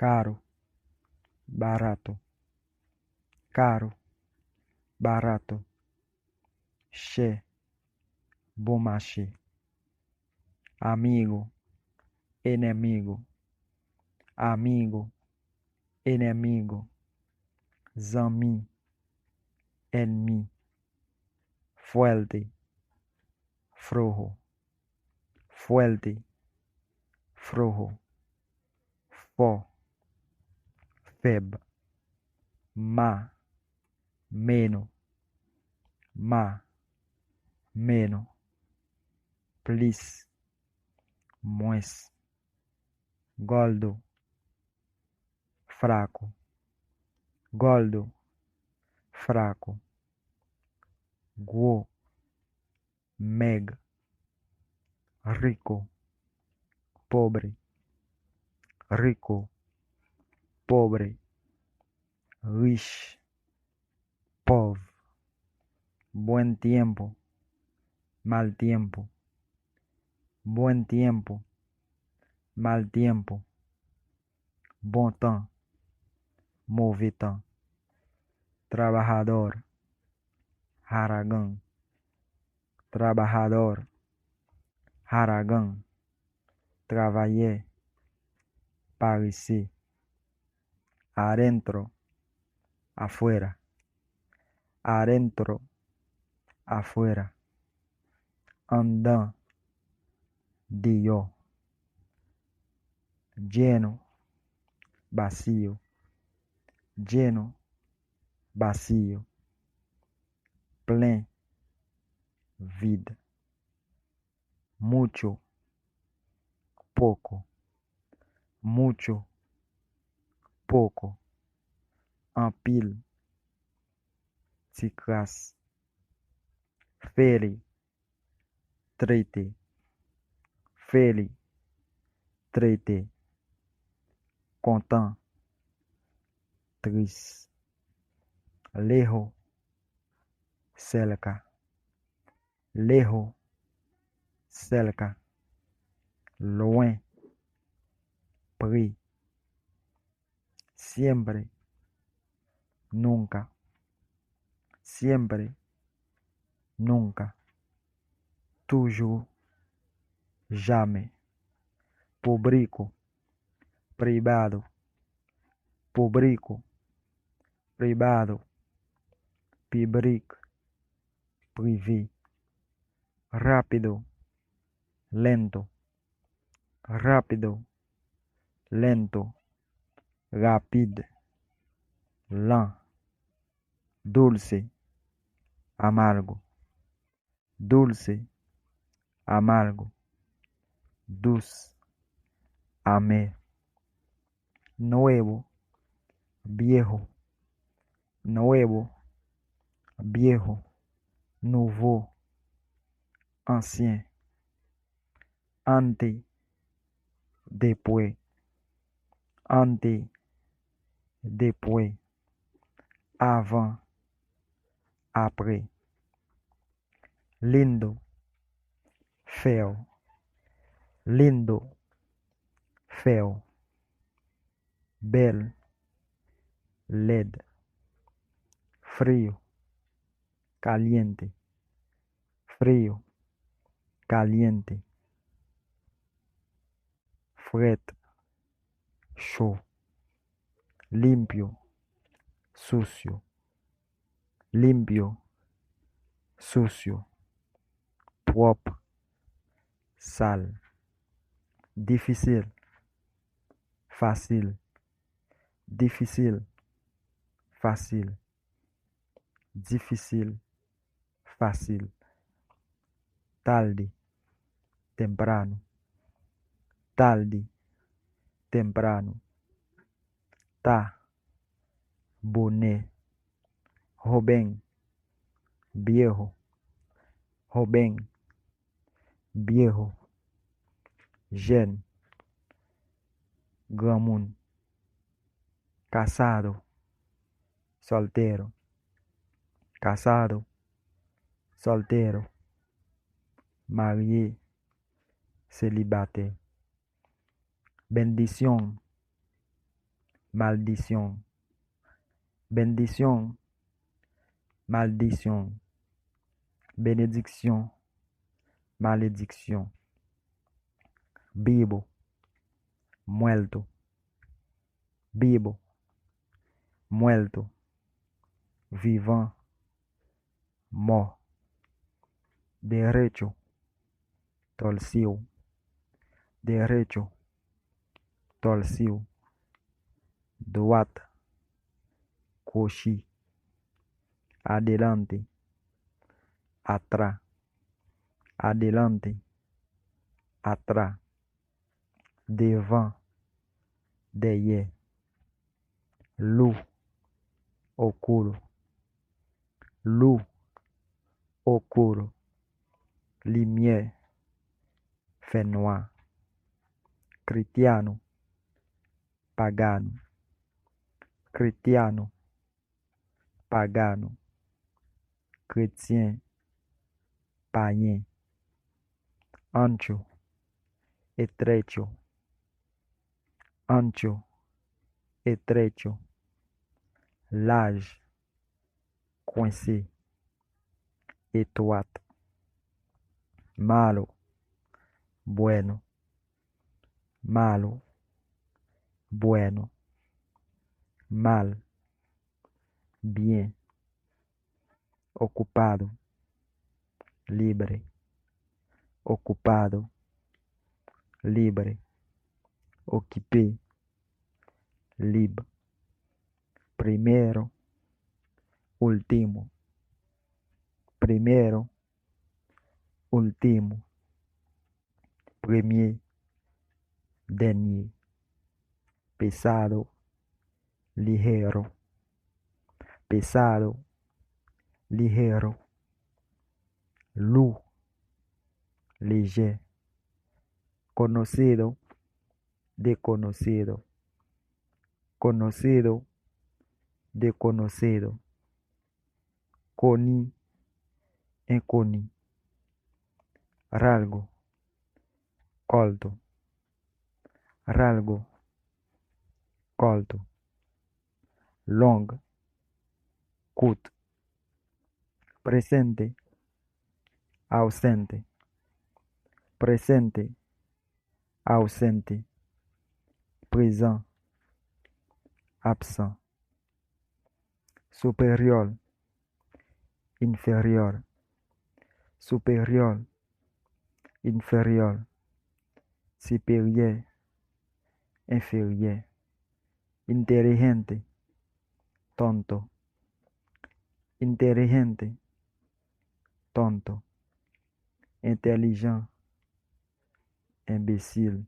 caro, barato, caro, barato, cher, bon marché, amigo, inimigo, amigo, inimigo, zami, ennemi, fuerte, flojo, fuerte, flojo, fort, faible, menos, más, menos, plus, moins, gordo, fraco, gordo, fraco, gros, maigre, rico, pobre, rico, pobre, riche, pauvre, buen tiempo, mal tiempo, buen tiempo, mal tiempo, bon temps, mauvais temps, trabajador, haragán, trabajador, haragán, travailler, parecer, adentro, afuera, adentro, afuera, andando, Dios, lleno, vacío, lleno, vacío, plein, vide, mucho, poco, mucho, poco, en pile, ticras, feli, traité, feli, traité, content, triste, lejos, cerca, lejos, cerca, loin, près, siempre, nunca, siempre, nunca, toujours, jamais, público, privado, público, privado, public, privé, rápido, lento, rápido, lento, rapide, lent, dulce, amargo, dulce, amargo, dulce, amer, nuevo, viejo, nuevo, viejo, nouveau, ancien, ante, después, ante, después, avant, après, lindo, feo, lindo, feo, belle, LED, frío, caliente, frío, caliente, fret, chaud, limpio, sucio, limpio, sucio, propre, sale, difficile, facile, difficile, facile, difficile, facile, tarde, temprano, tarde, temprano, tá, boné, joven, viejo, joven, viejo, jeune, grand monde, casado, soltero, casado, soltero, marié, célibataire, bendición, maldición, bendición, maldición, benedicción, maledicción, vivo, muerto, vivo, muerto, vivant, mort, derecho, torcido, derecho, torcido, droite, coxi, adelante, atrás, adelante, atrás, devant, derrière, loup, oscuro, loup, oscuro, lumière, fait noir, cristiano, pagano, cristiano, pagano, chrétien, païen, ancho, estrecho, ancho, estrecho, large, coincé, étroite, malo, bueno, malo, bueno, mal, bien, ocupado, libre, ocupado, libre, occupé, libre, primero, último, primero, último, premier, dernier, pesado, ligero, pesado, ligero, lourd, léger, conocido, desconocido, conocido, desconocido, connu, inconnu, rasgo, colto, rasgo, colto, long, cut, presente, ausente, presente, ausente, présent, absent, supérieur, inférieur, supérieur, inférieur, supérieur, inférieur, inteligente, tonto, inteligente, tonto, intelligent, imbécile,